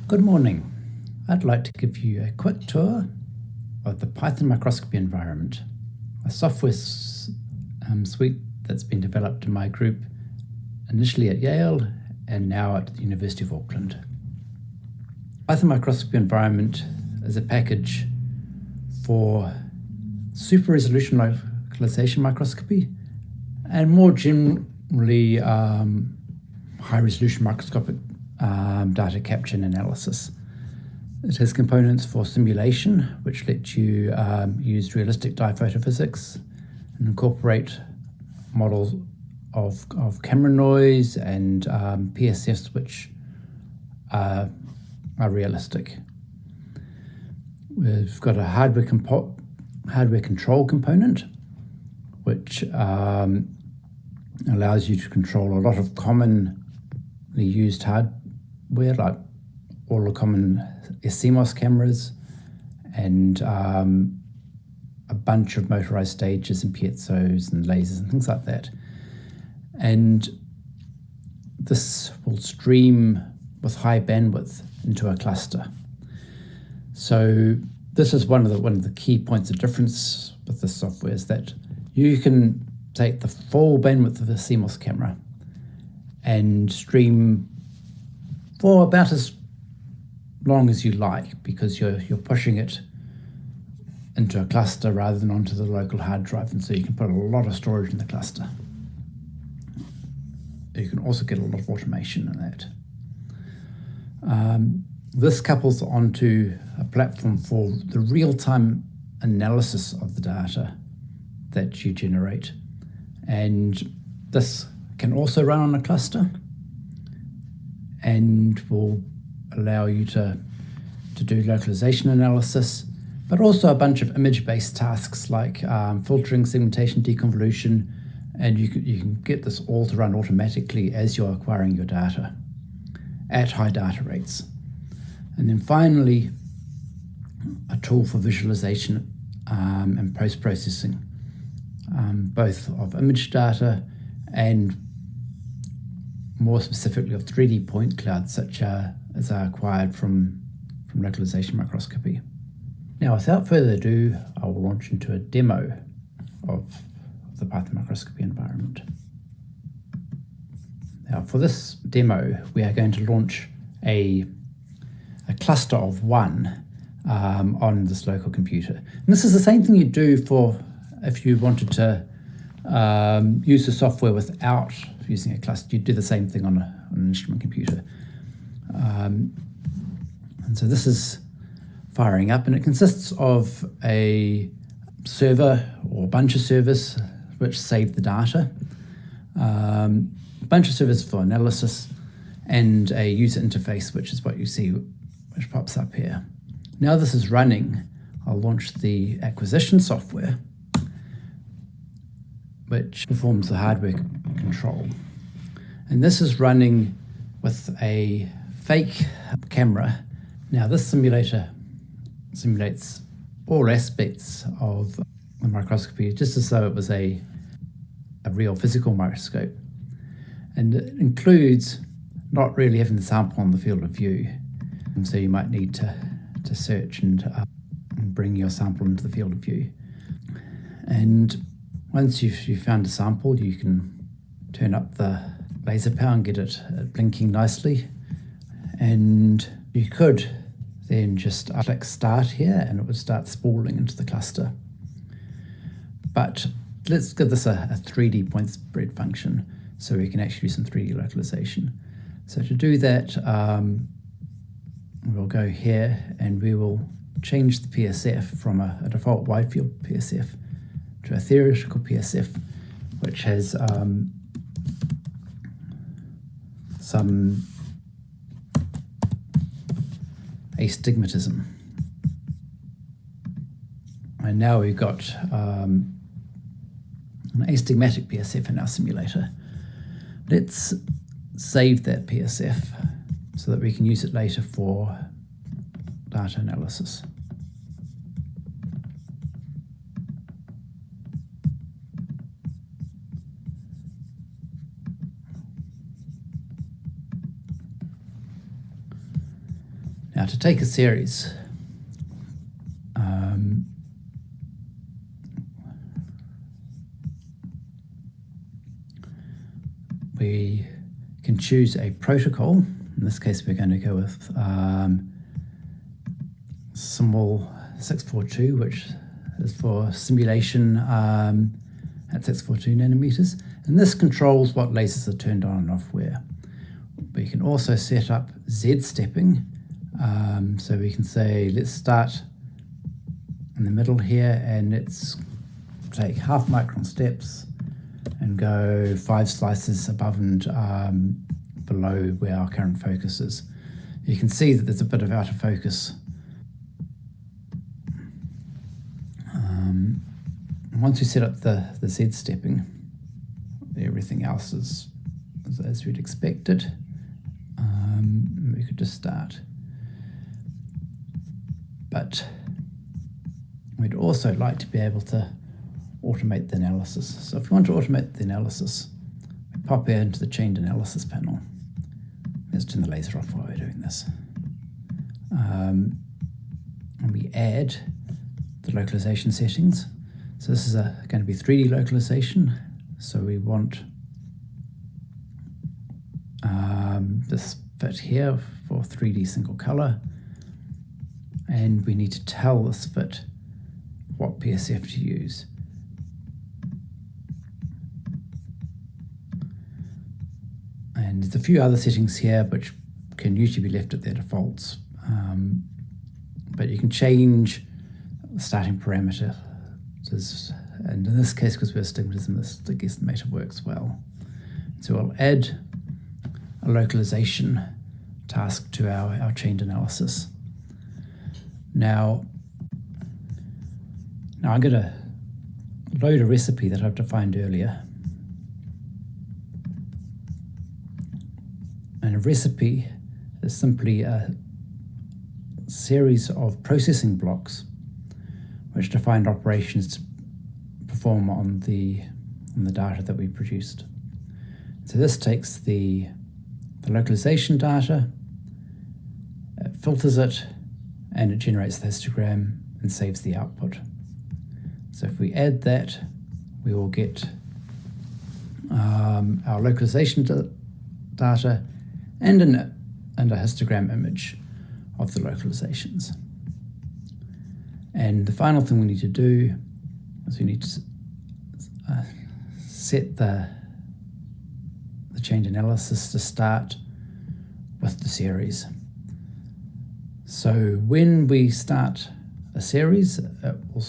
Good morning. I'd like to give you a quick tour of the Python-Microscopy Environment, a software suite that's been developed in my group initially at Yale and now at the University of Auckland. Python-Microscopy Environment is a package for super resolution localization microscopy and more generally high resolution microscopic data capture and analysis. It has components for simulation, which let you use realistic dye photophysics and incorporate models of camera noise and PSFs, which are realistic. We've got a hardware control component, which allows you to control a lot of commonly used hardware, like all the common CMOS cameras and a bunch of motorized stages and piezos and lasers and things like that. And this will stream with high bandwidth into a cluster. So this is one of the key points of difference with this software, is that you can take the full bandwidth of a CMOS camera and stream for about as long as you like, because you're pushing it into a cluster rather than onto the local hard drive, and so you can put a lot of storage in the cluster. You can also get a lot of automation in that. This couples onto a platform for the real-time analysis of the data that you generate, and this can also run on a cluster and will allow you to do localization analysis, but also a bunch of image-based tasks like filtering, segmentation, deconvolution, and you can get this all to run automatically as you're acquiring your data at high data rates. And then finally, a tool for visualization and post-processing, both of image data and more specifically of 3D point clouds, such as are acquired from localization microscopy. Now, without further ado, I will launch into a demo of the Python microscopy environment. Now, for this demo, we are going to launch a cluster of one on this local computer. And this is the same thing you do for if you wanted to use the software without using a cluster. You'd do the same thing on an instrument computer. And so this is firing up, and it consists of a server or a bunch of servers which save the data, a bunch of servers for analysis, and a user interface, which is what you see, which pops up here. Now this is running, I'll launch the acquisition software, which performs the hardware control. And this is running with a fake camera. Now this simulator simulates all aspects of the microscopy, just as though it was a real physical microscope. And it includes not really having the sample on the field of view. And so you might need to search and bring your sample into the field of view. And once you've found a sample, you can turn up the laser power and get it blinking nicely. And you could then just click start here and it would start spooling into the cluster. But let's give this a 3D point spread function so we can actually do some 3D localization. So to do that, we'll go here and we will change the PSF from a default wide field PSF to a theoretical PSF, which has some astigmatism. And now we've got an astigmatic PSF in our simulator. Let's save that PSF so that we can use it later for data analysis. Now to take a series, we can choose a protocol. In this case, we're going to go with symbol 642, which is for simulation at 642 nanometers. And this controls what lasers are turned on and off where. We can also set up Z-stepping. So we can say, let's start in the middle here, and let's take half micron steps and go 5 slices above and below where our current focus is. You can see that there's a bit of out of focus. Once we set up the Z-stepping, everything else is as we'd expected. We could just start. But we'd also like to be able to automate the analysis. So if we want to automate the analysis, we pop here into the chained analysis panel. Let's turn the laser off while we're doing this. And we add the localization settings. So this is going to be 3D localization. So we want this fit here for 3D single color. And we need to tell this fit what PSF to use. And there's a few other settings here which can usually be left at their defaults. But you can change the starting parameter. And in this case, because we're astigmatism, the stick estimator works well. So we'll add a localization task to our chained analysis. Now I'm going to load a recipe that I've defined earlier. And a recipe is simply a series of processing blocks which define operations to perform on the data that we produced. So this takes the localization data, it filters it, and it generates the histogram and saves the output. So if we add that, we will get our localization data and a histogram image of the localizations. And the final thing we need to do is we need to set the chained analysis to start with the series. So when we start a series, it will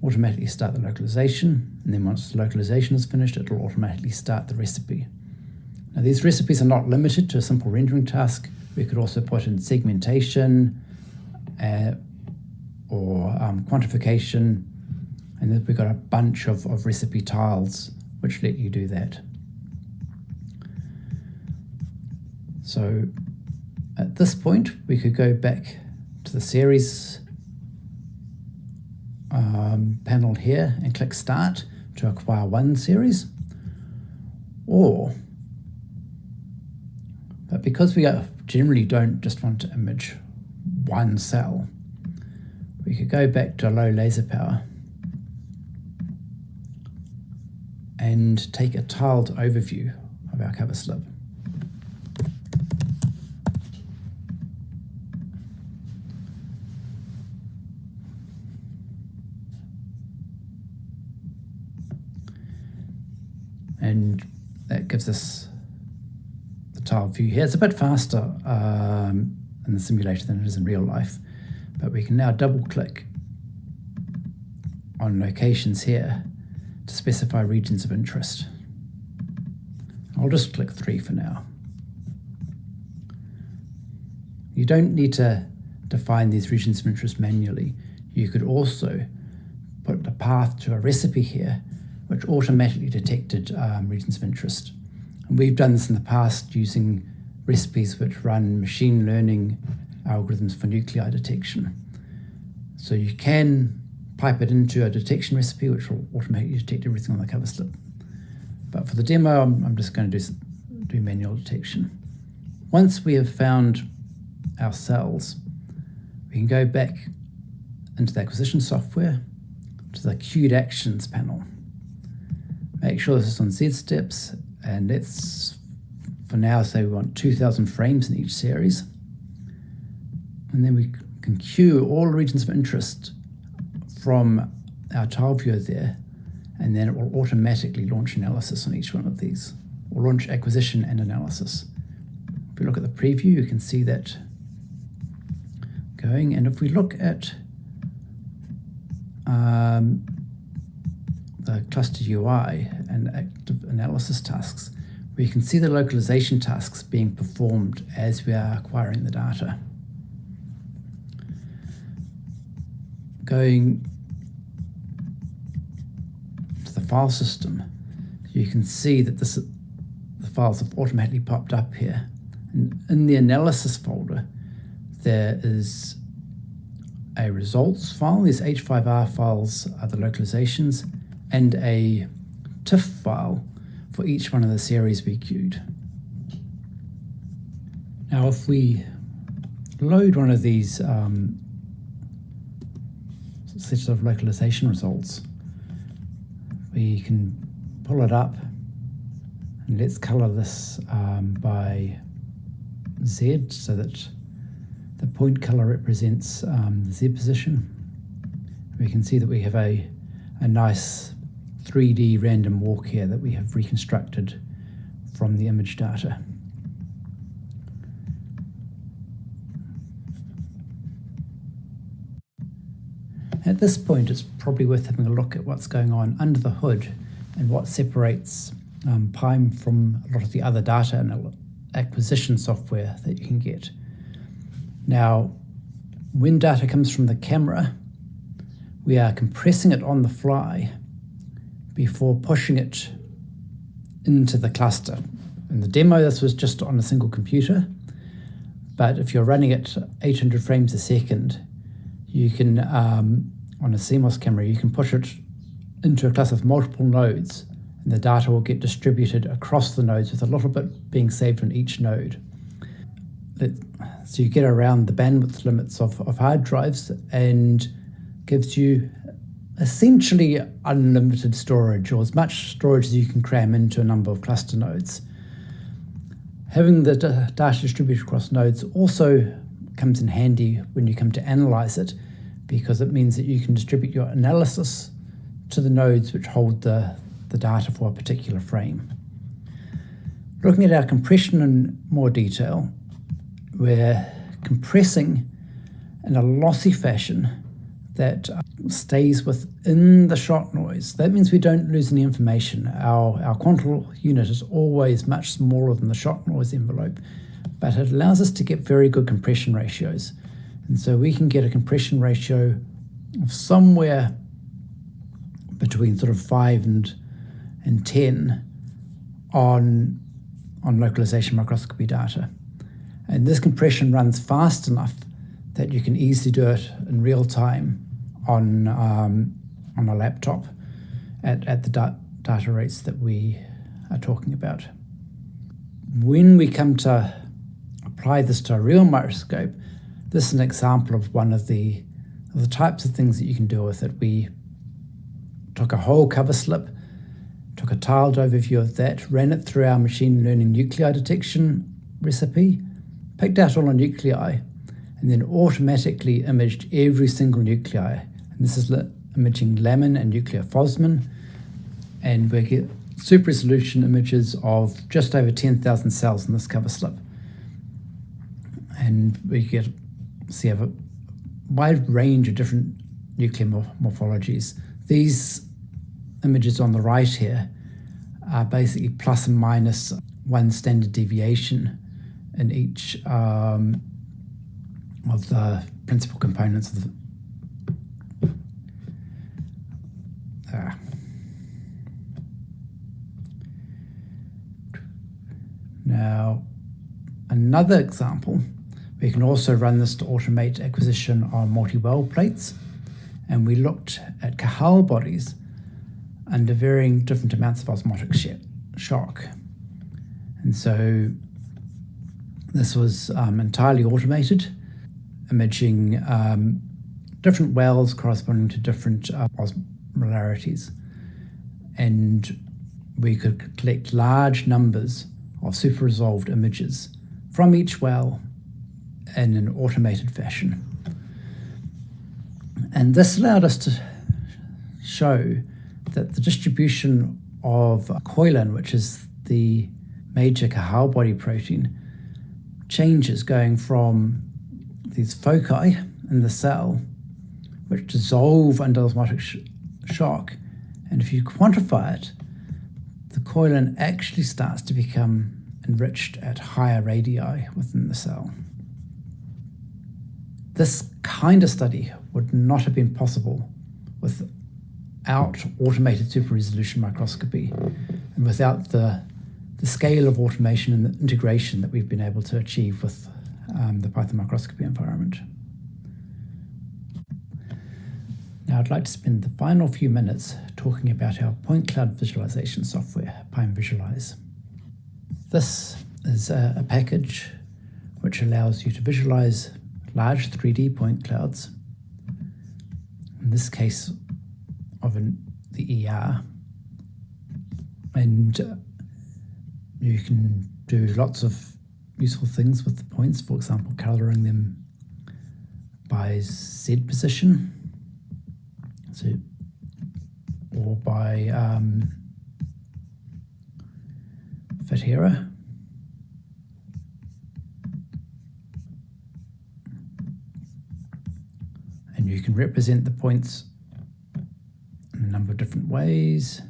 automatically start the localization, and then once the localization is finished, it will automatically start the recipe. Now these recipes are not limited to a simple rendering task. We could also put in segmentation or quantification, and then we've got a bunch of recipe tiles which let you do that. So at this point, we could go back to the series panel here and click Start to acquire one series. But because we generally don't just want to image one cell, we could go back to low laser power and take a tiled overview of our cover slip. And that gives us the tiled view here. It's a bit faster in the simulator than it is in real life, but we can now double click on locations here to specify regions of interest. I'll just click 3 for now. You don't need to define these regions of interest manually. You could also put the path to a recipe here which automatically detected regions of interest. And we've done this in the past using recipes which run machine learning algorithms for nuclei detection. So you can pipe it into a detection recipe which will automatically detect everything on the cover slip. But for the demo, I'm just going to do manual detection. Once we have found our cells, we can go back into the acquisition software to the queued actions panel. Make sure this is on Z steps, and let's, for now, say we want 2,000 frames in each series. And then we can queue all regions of interest from our tile viewer there, and then it will automatically launch analysis on each one of these, or launch acquisition and analysis. If we look at the preview, you can see that going, and if we look at the cluster UI and active analysis tasks, we can see the localization tasks being performed as we are acquiring the data. Going to the file system, you can see that the files have automatically popped up here. And in the analysis folder, there is a results file. These H5R files are the localizations, and a TIFF file for each one of the series we queued. Now, if we load one of these sets of localization results, we can pull it up, and let's color this by Z so that the point color represents the Z position. We can see that we have a nice 3D random walk here that we have reconstructed from the image data. At this point, it's probably worth having a look at what's going on under the hood and what separates Python from a lot of the other data and acquisition software that you can get. Now, when data comes from the camera, we are compressing it on the fly before pushing it into the cluster. In the demo, this was just on a single computer, but if you're running at 800 frames a second, you can, on a CMOS camera, you can push it into a cluster with multiple nodes, and the data will get distributed across the nodes with a little bit being saved on each node. So you get around the bandwidth limits of hard drives and gives you essentially unlimited storage, or as much storage as you can cram into a number of cluster nodes. Having the data distributed across nodes also comes in handy when you come to analyze it, because it means that you can distribute your analysis to the nodes which hold the data for a particular frame. Looking at our compression in more detail, we're compressing in a lossy fashion that stays within the shot noise. That means we don't lose any information. Our quantal unit is always much smaller than the shot noise envelope, but it allows us to get very good compression ratios. And so we can get a compression ratio of somewhere between sort of 5 and 10 on localization microscopy data. And this compression runs fast enough that you can easily do it in real time on a laptop at the data rates that we are talking about. When we come to apply this to a real microscope, this is an example of one of the types of things that you can do with it. We took a whole cover slip, took a tiled overview of that, ran it through our machine learning nuclei detection recipe, picked out all the nuclei, and then automatically imaged every single nuclei. And this is imaging lamin and nuclear phosmin, and we get super resolution images of just over 10,000 cells in this cover slip. And we have a wide range of different nuclear morphologies. These images on the right here are basically plus and minus 1 standard deviation in each of the principal components of the Now, another example, we can also run this to automate acquisition on multi-well plates, and we looked at Cajal bodies under varying different amounts of osmotic shock. And so This was entirely automated, imaging different wells corresponding to different osmolarities. And we could collect large numbers of super resolved images from each well in an automated fashion. And this allowed us to show that the distribution of choline, which is the major Cahal body protein, changes going from these foci in the cell, which dissolve under osmotic shock. And if you quantify it, the choline actually starts to become enriched at higher radii within the cell. This kind of study would not have been possible without automated super resolution microscopy and without the scale of automation and the integration that we've been able to achieve with the Python-Microscopy environment. Now I'd like to spend the final few minutes talking about our point cloud visualization software, Bioengineering. This is a package which allows you to visualize large 3D point clouds, in this case of the ER, and you can do lots of useful things with the points, for example, coloring them by Z position, or by Fatera. And you can represent the points in a number of different ways,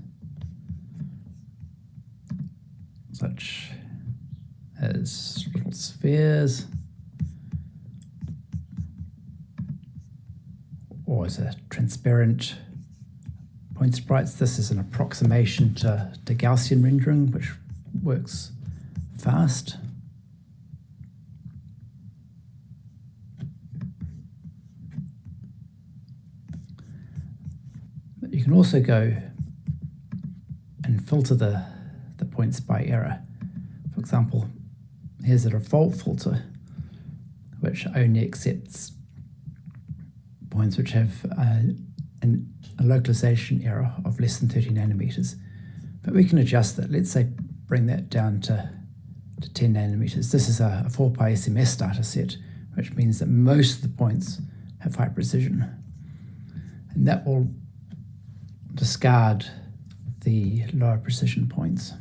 such as little spheres, or as a transparent point sprites. This is an approximation to Gaussian rendering, which works fast. But you can also go and filter the points by error. For example, here's a default filter which only accepts points which have a localization error of less than 30 nanometers. But we can adjust that. Let's say bring that down to 10 nanometers. This is a 4-pi SMS data set, which means that most of the points have high precision. And that will discard the lower precision points.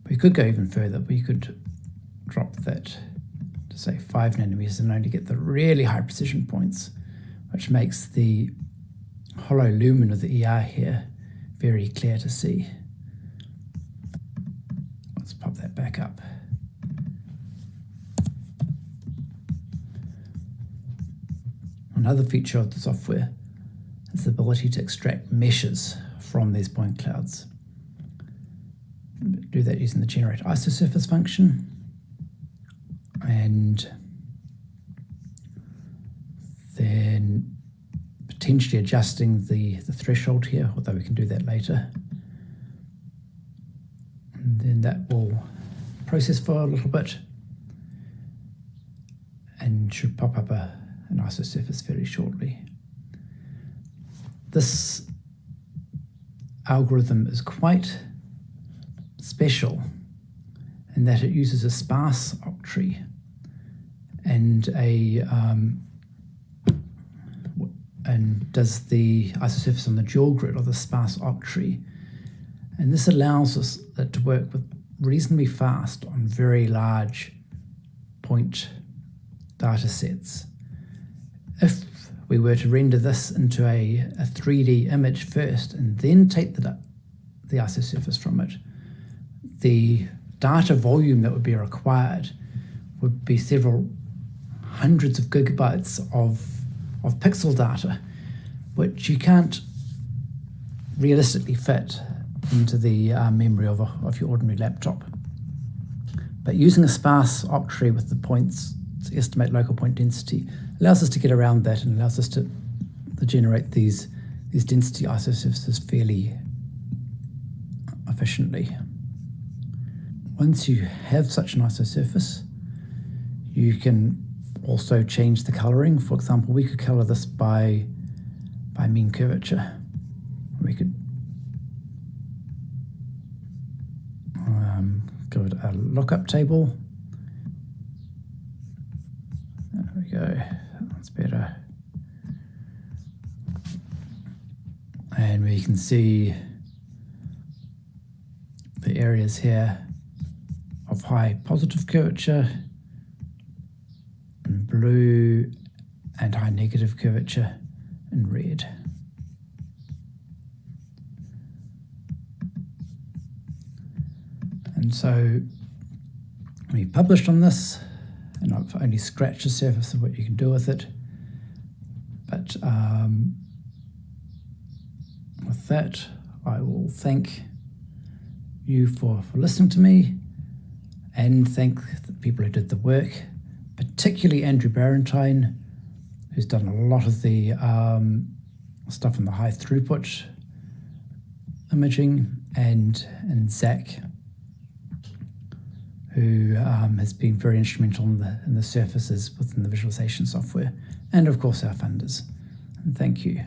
We could go even further. We could drop that to say 5 nanometers and only get the really high precision points, which makes the hollow lumen of the ER here very clear to see. Let's pop that back up. Another feature of the software is the ability to extract meshes from these point clouds. Do that using the generate isosurface function, and then potentially adjusting the threshold here, although we can do that later. And then that will process for a little bit and should pop up an isosurface very shortly. This algorithm is quite special in that it uses a sparse octree and and does the isosurface on the dual grid or the sparse octree. And this allows us to work with reasonably fast on very large point data sets. If we were to render this into a 3D image first and then take the isosurface from it, the data volume that would be required would be several hundreds of gigabytes of pixel data, which you can't realistically fit into the memory of your ordinary laptop. But using a sparse octree with the points to estimate local point density allows us to get around that and allows us to generate these density isosurfaces fairly efficiently. once you have such an isosurface, you can also change the colouring. For example, we could colour this by mean curvature. We could give it a lookup table. There we go, that's better. And we can see the areas here of high positive curvature in blue and high negative curvature in red. And so we published on this, and I've only scratched the surface of what you can do with it. But with that, I will thank you for listening to me, and thank the people who did the work, particularly Andrew Barentine, who's done a lot of the stuff in the high throughput imaging, and Zach, who has been very instrumental in the surfaces within the visualization software, and of course our funders. And thank you.